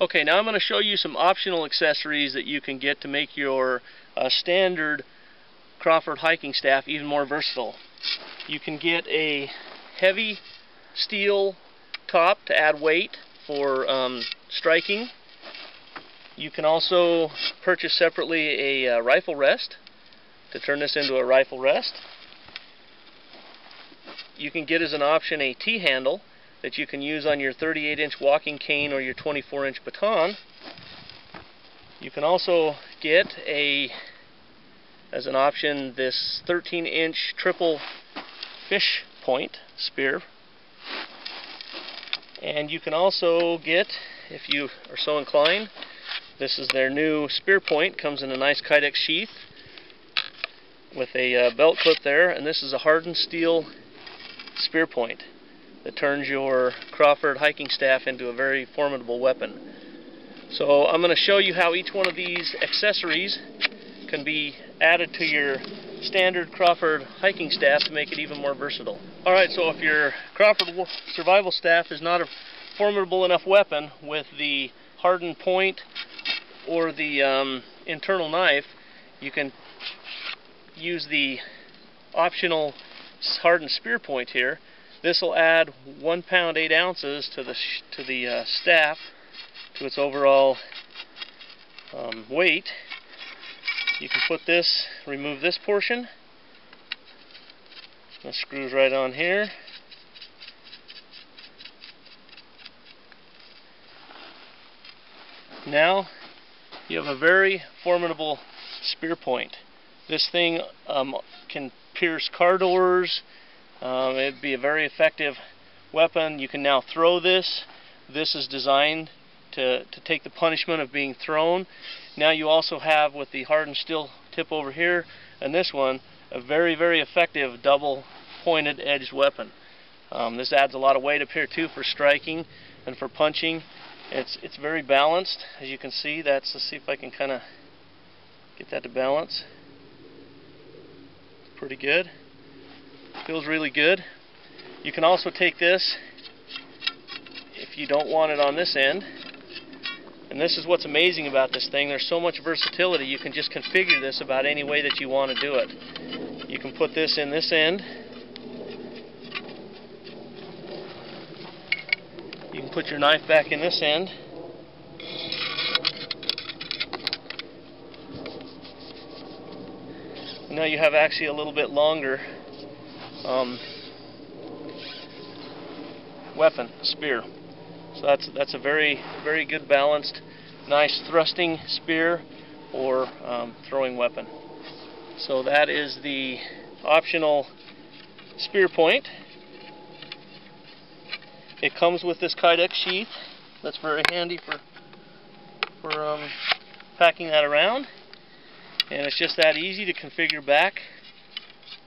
Okay, now I'm going to show you some optional accessories that you can get to make your standard Crawford hiking staff even more versatile. You can get a heavy steel top to add weight for striking. You can also purchase separately a rifle rest to turn this into a rifle rest. You can get as an option a T-handle that you can use on your 38-inch walking cane or your 24-inch baton. You can also get as an option this 13-inch triple fish point spear. And you can also get, if you are so inclined, this is their new spear point. Comes in a nice Kydex sheath with a belt clip there, and this is a hardened steel spear point that turns your Crawford hiking staff into a very formidable weapon. So I'm going to show you how each one of these accessories can be added to your standard Crawford hiking staff to make it even more versatile. Alright, so if your Crawford survival staff is not a formidable enough weapon with the hardened point or the internal knife, you can use the optional hardened spear point here. This will add 1 pound 8 ounces to the staff, to its overall weight. You can put this, remove this portion. This screws right on here. Now you have a very formidable spear point. This thing can pierce car doors. It'd be a very effective weapon. You can now throw this. This is designed to take the punishment of being thrown. Now you also have, with the hardened steel tip over here and this one, a very, very effective double pointed edged weapon. This adds a lot of weight up here too for striking and for punching. It's very balanced, as you can see. Let's see if I can kind of get that to balance. Pretty good. Feels really good. You can also take this if you don't want it on this end. And this is what's amazing about this thing. There's so much versatility. You can just configure this about any way that you want to do it. You can put this in this end. You can put your knife back in this end. Now you have actually a little bit longer weapon, spear. So that's a very, very good balanced, nice thrusting spear or throwing weapon. So that is the optional spear point. It comes with this Kydex sheath. That's very handy for packing that around. And it's just that easy to configure back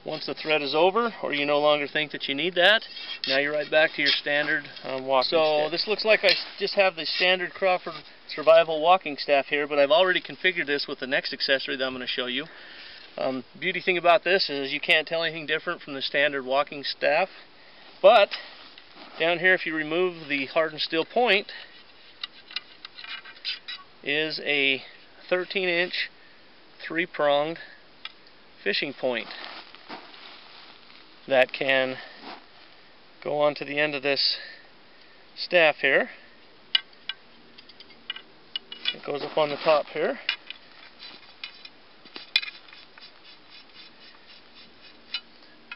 once the thread is over, or you no longer think that you need that. Now you're right back to your standard walking staff. So this looks like I just have the standard Crawford survival walking staff here, but I've already configured this with the next accessory that I'm going to show you. Beauty thing about this is you can't tell anything different from the standard walking staff, but down here, if you remove the hardened steel point, is a 13-inch 3-pronged fishing point that can go onto the end of this staff here. It goes up on the top here.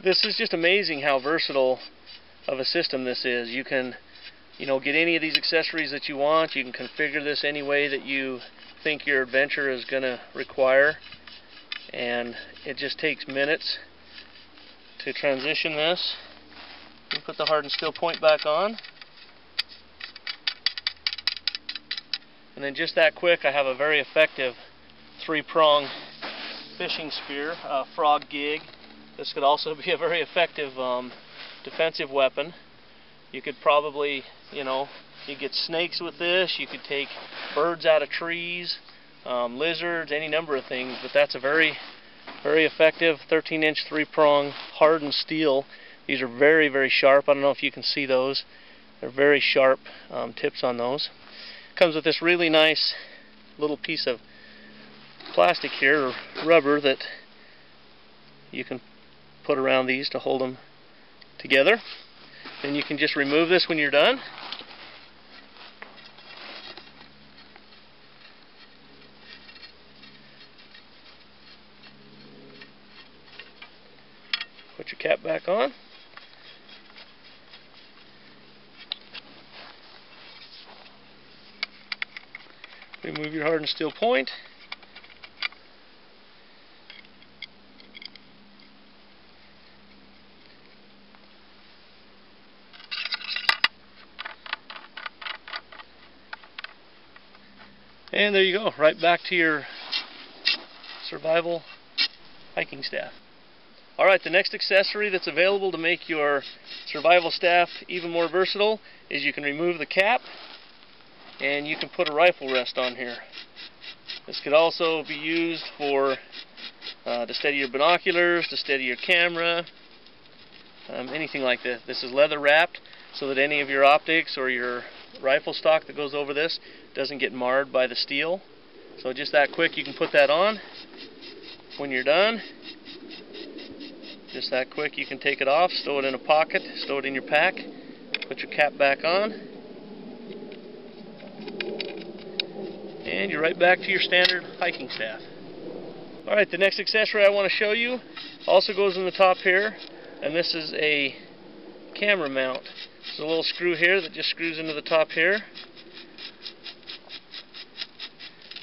This is just amazing how versatile of a system this is. You can, get any of these accessories that you want. You can configure this any way that you think your adventure is going to require, and it just takes minutes to transition this. You put the hardened steel point back on, and then just that quick I have a very effective 3-prong fishing spear, frog gig. This could also be a very effective defensive weapon. You could probably, you get snakes with this, you could take birds out of trees, lizards, any number of things, but that's a very, very effective 13-inch 3-prong hardened steel. These are very, very sharp. I don't know if you can see those. They're very sharp tips on those. comes with this really nice little piece of plastic here, or rubber, that you can put around these to hold them together. Then you can just remove this when you're done. Put your cap back on. Remove your hardened steel point. And there you go, right back to your survival hiking staff. Alright, the next accessory that's available to make your survival staff even more versatile is you can remove the cap and you can put a rifle rest on here. This could also be used for to steady your binoculars, to steady your camera, anything like this. This is leather wrapped so that any of your optics or your rifle stock that goes over this doesn't get marred by the steel. So just that quick, you can put that on. When you're done, just that quick, you can take it off, stow it in a pocket, stow it in your pack, put your cap back on, and you're right back to your standard hiking staff. Alright, the next accessory I want to show you also goes in the top here, and this is a camera mount. There's a little screw here that just screws into the top here,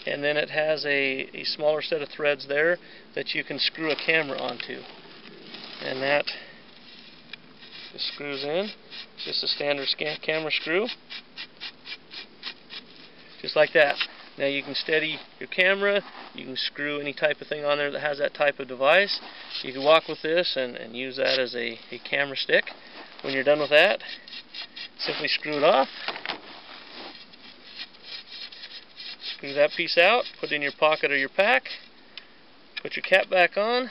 and then it has a smaller set of threads there that you can screw a camera onto. And that just screws in. It's just a standard camera screw. Just like that. Now you can steady your camera, you can screw any type of thing on there that has that type of device. You can walk with this and use that as a camera stick. When you're done with that, simply screw it off. Screw that piece out, put it in your pocket or your pack, put your cap back on,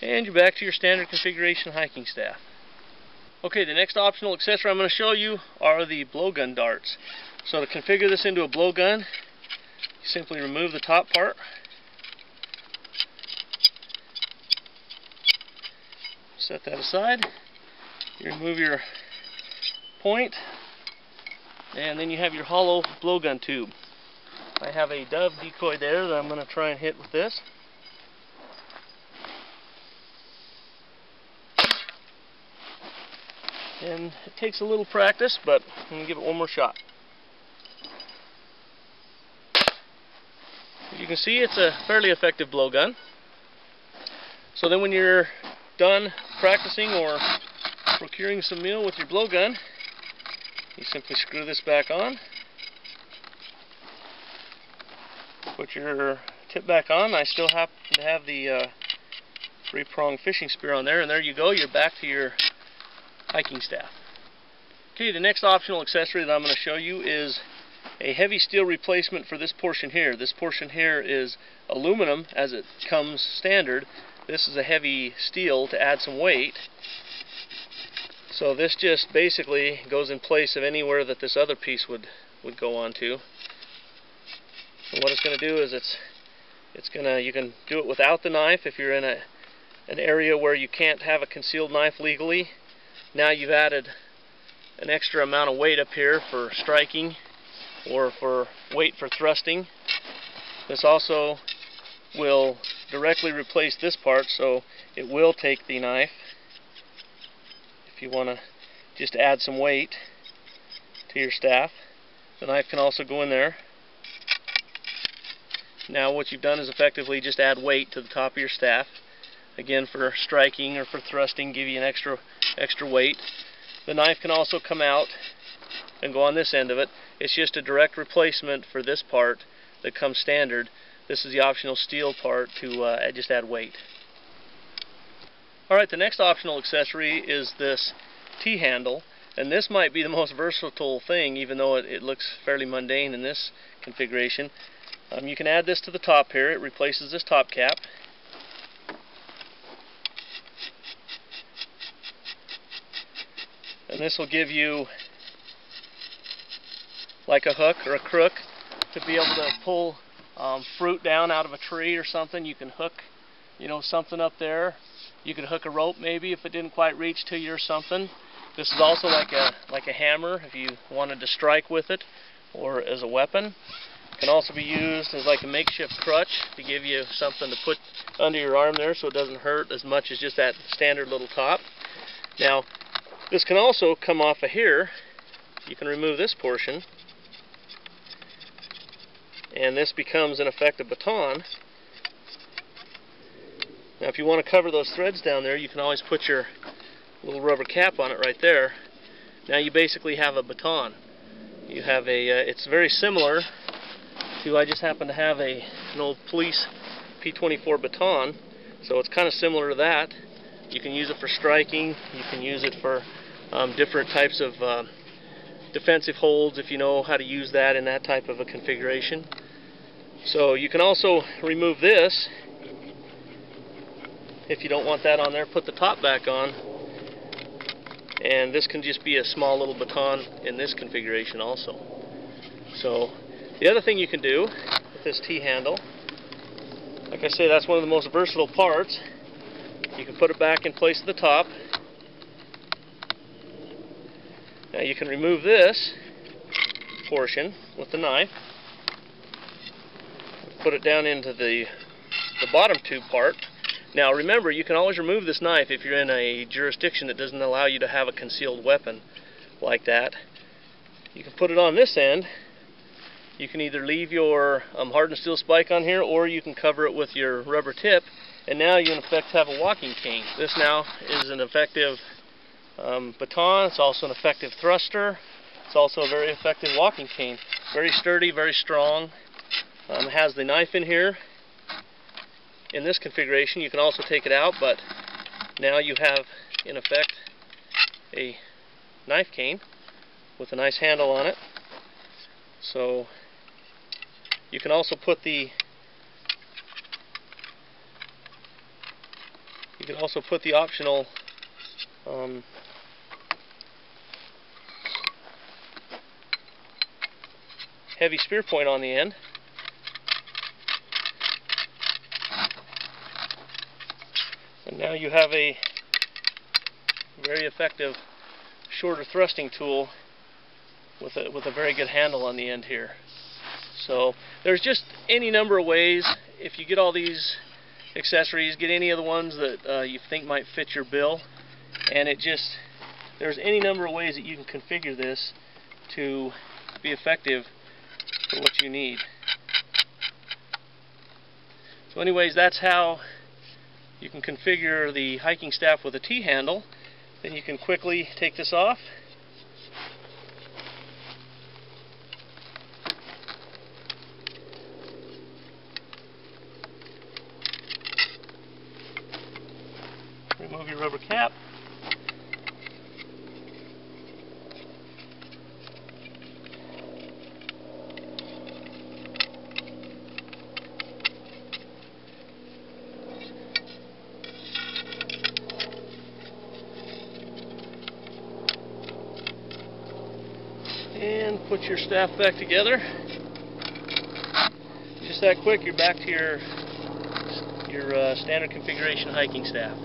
and you're back to your standard configuration hiking staff. Okay, the next optional accessory I'm going to show you are the blowgun darts. So to configure this into a blowgun, you simply remove the top part, set that aside, you remove your point, and then you have your hollow blowgun tube. I have a dove decoy there that I'm going to try and hit with this. And it takes a little practice, but I'm going to give it one more shot. You can see it's a fairly effective blowgun. So then when you're done practicing or procuring some meal with your blowgun, you simply screw this back on, put your tip back on. I still happen to have the 3-prong fishing spear on there, and there you go, you're back to your hiking staff. Okay, the next optional accessory that I'm going to show you is a heavy steel replacement for this portion here. This portion here is aluminum as it comes standard. This is a heavy steel to add some weight. So this just basically goes in place of anywhere that this other piece would go onto. And what it's going to do is you can do it without the knife if you're in an area where you can't have a concealed knife legally. Now you've added an extra amount of weight up here for striking or for weight for thrusting. This also will directly replace this part, so it will take the knife if you want to just add some weight to your staff. The knife can also go in there. Now what you've done is effectively just add weight to the top of your staff. Again, for striking or for thrusting, give you an extra weight. The knife can also come out and go on this end of it. It's just a direct replacement for this part that comes standard. This is the optional steel part to just add weight. Alright, the next optional accessory is this T-handle, and this might be the most versatile thing, even though it looks fairly mundane in this configuration. You can add this to the top here. It replaces this top cap. And And this will give you like a hook or a crook to be able to pull fruit down out of a tree or something. You can hook, something up there. You could hook a rope maybe if it didn't quite reach to you or something. This is also like a hammer if you wanted to strike with it, or as a weapon. It can also be used as like a makeshift crutch to give you something to put under your arm there so it doesn't hurt as much as just that standard little top. Now, this can also come off of here. You can remove this portion, and this becomes in effect a baton. Now if you want to cover those threads down there, you can always put your little rubber cap on it right there. Now you basically have a baton. You have it's very similar to, I just happen to have an old police P24 baton, so it's kind of similar to that. You can use it for striking, you can use it for different types of defensive holds if you know how to use that in that type of a configuration. So you can also remove this if you don't want that on there. Put the top back on, and this can just be a small little baton in this configuration also. So the other thing you can do with this T-handle, like I say, that's one of the most versatile parts. You can put it back in place at the top. Now you can remove this portion with the knife, put it down into the bottom tube part. Now remember, you can always remove this knife if you're in a jurisdiction that doesn't allow you to have a concealed weapon like that. You can put it on this end. You can either leave your hardened steel spike on here, or you can cover it with your rubber tip, and now you in effect have a walking cane. This now is an effective baton. It's also an effective thruster. It's also a very effective walking cane. Very sturdy, very strong. It has the knife in here. In this configuration, you can also take it out, but now you have in effect a knife cane with a nice handle on it. So you can also put the optional heavy spear point on the end. And now you have a very effective shorter thrusting tool with a very good handle on the end here. So there's just any number of ways. If you get all these accessories, get any of the ones that you think might fit your bill, and there's any number of ways that you can configure this to be effective for what you need. So anyways, that's how you can configure the hiking staff with a T-handle. Then you can quickly take this off. Remove your rubber cap. And put your staff back together. Just that quick, you're back to your standard configuration hiking staff.